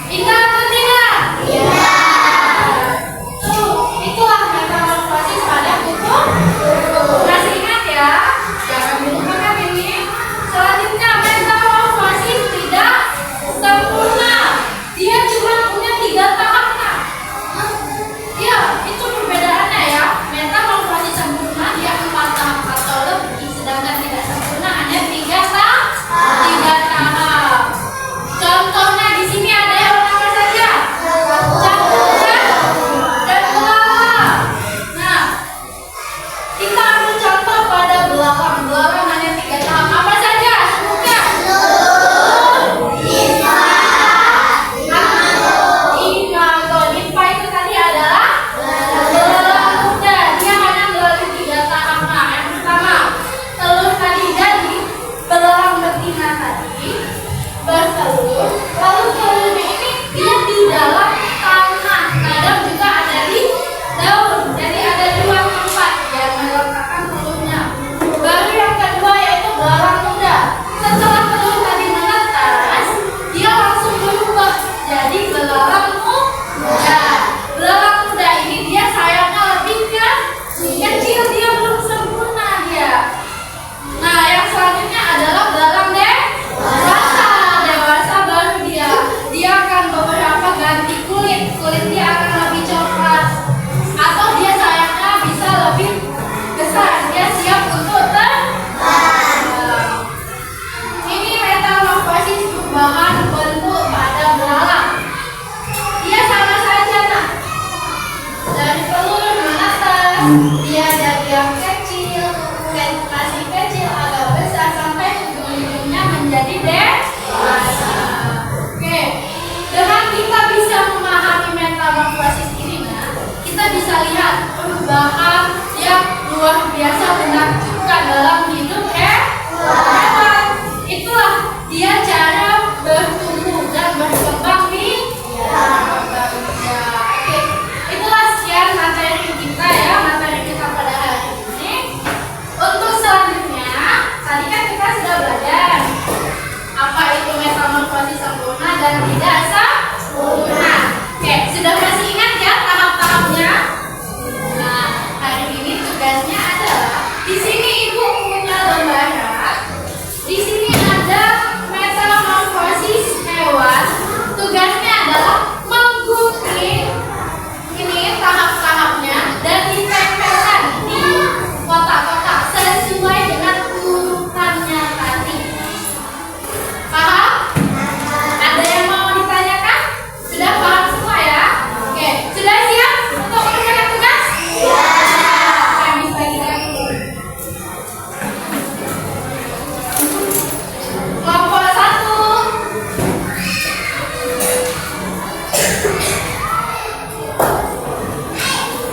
Indah atau tidak? Iya. Itulah metamorfosis pada kutub. Masih ingat ya? Jangan dilupakan ini. Selanjutnya metamorfosis tidak sempurna. Dia cuma punya 3 tahap. Ya, itu perbedaannya ya. Metamorfosis sempurna dia 4 tahap atau lebih, sedangkan tidak sempurna hanya 3 tahap. Contohnya di sini ada yang apa saja? Campuran dan belalang. Nah, kita ambil contoh pada belalang. Belalang hanya 3 tahap. Apa saja? Sebutnya. Imago. Nimfa itu tadi adalah belalang muda. Dia hanya melalui 3 tahap. Nah, yang pertama, telur tadi jadi belalang betina tadi bertelur. Lalu telurnya ini dia di dalam tanah. Kadang juga ada di daun. Jadi ada 2 tempat yang meletakkan telurnya. Baru yang kedua yaitu belalang muda. Setelah telur tadi menetas, dia langsung berubah jadi belalang muda. Belalang muda ini dia sayapnya lebih kecil, dia belum sempurna dia. Nah, yang selanjutnya adalah belalang dewasa. Dewasa baru dia akan beberapa ganti kulit dia akan lebih coklat, atau dia sayapnya bisa lebih besar, dia siap untuk terbang. Ini metamorfosis perubahan bentuk pada belalang. Dia sama saja, nah, dari telur menetas dia jadi yang kecil, masih kecil agak besar sampai ujung-ujungnya menjadi dewasa. Oke, dengan kita bisa memahami metamorfosis ini, nah, kita bisa lihat perubahan yang luar biasa menakjubkan dalam hidup hewan. Itulah dia cara bertumbuh dan berkembang biaknya. Oke, itulah sekian materi kita pada hari ini. Untuk selanjutnya, tadi kan kita sudah belajar apa itu metamorfosis sempurna dan tidak sempurna. Oke, sudah masih ingat ya tahap-tahapnya? Nah, hari ini tugasnya adalah di sini Ibu punya lembaran. Di sini ada metamorfosis hewan. Tugasnya adalah mengukir ini tahap-tahapnya dan ditempelkan di kotak-kotak sesuai dengan urutannya tadi. Paham? Ada yang mau ditanyakan? Sudah paham semua ya? Oke, sudah siap untuk mengerjakan tugas? Iya. Kami bagikan dulu. Kelompok 1.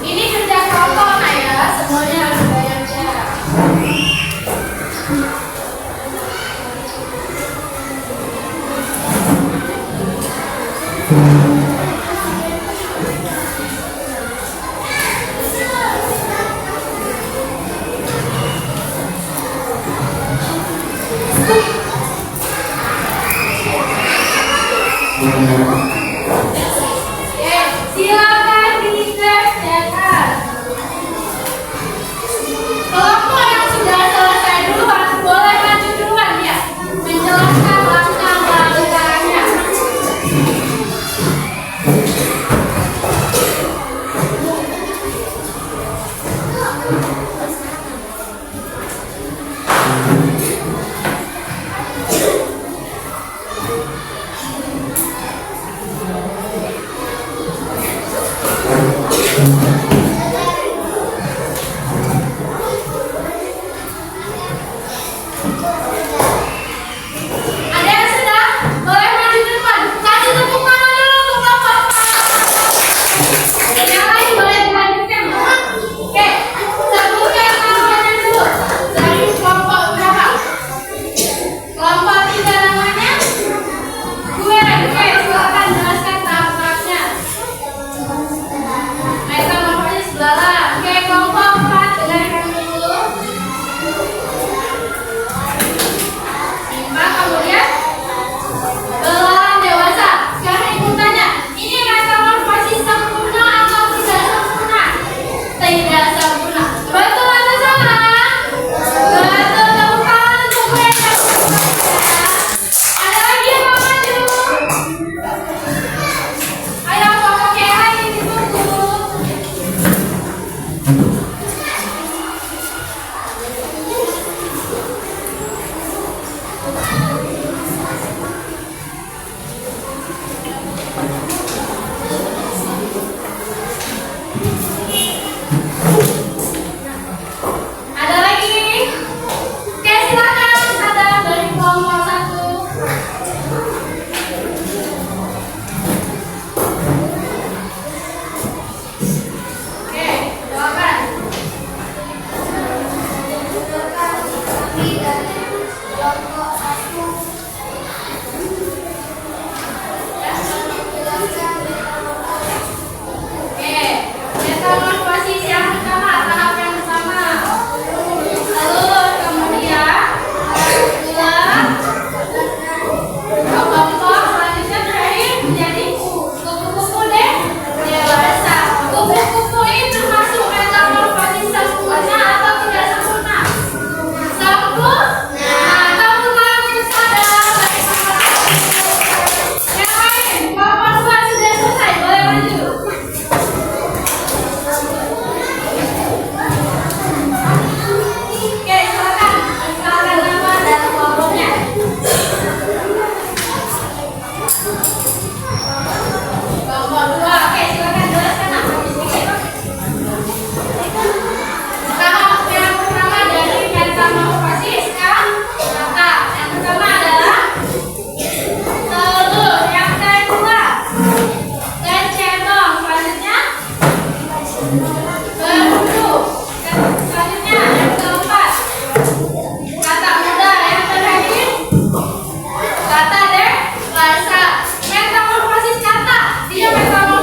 Ini kerja kelompok, nah ya, semuanya harus baca. Silakan dikerjakan. Kelompok yang sudah selesai duluan boleh maju duluan ya, menjelaskan langkah-langkahnya. Ada lagi? Oke, silakan ada dari kelompok 1. Oke, jawaban. Oke, metamorfosis yang pertama, tahap yang pertama. Lalu kemudian dua kelompok selanjutnya terakhir menjadi kupu-kupu dewasa. Kupu-kupu ini termasuk metamorfosis sempurna atau tidak sempurna? Sempurna. Tepuk tangan untuk saudara. Yang lain, kelompok 2 sudah selesai, boleh maju. Oke, silakan. Silakan nama dan kelompoknya. Kelompok 2, oke, silakan jelaskan apa sedikit. Tahap yang pertama dari metamorfosis kan? Maka yang pertama adalah telur, yang kedua kecebong, selanjutnya berbulu, selanjutnya yang keempat kata muda, yang terakhir kata dewasa. Metamorfosis kata, dia metamorfosis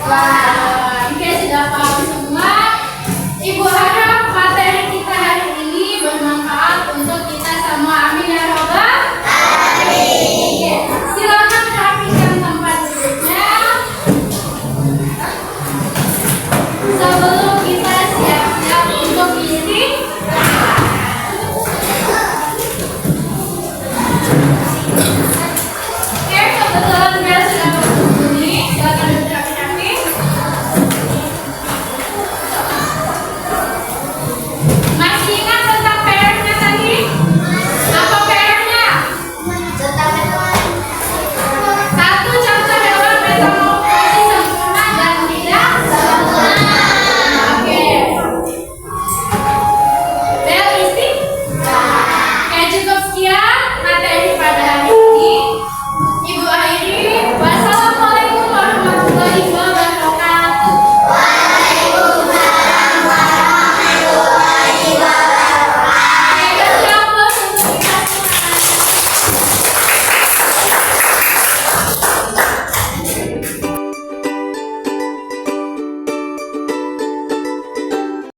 Wah, oke, sudah paham semua. Ibu harap materi kita hari ini bermanfaat untuk kita semua. Amin ya robbal alamin. Oke, silakan rapikan tempat duduknya.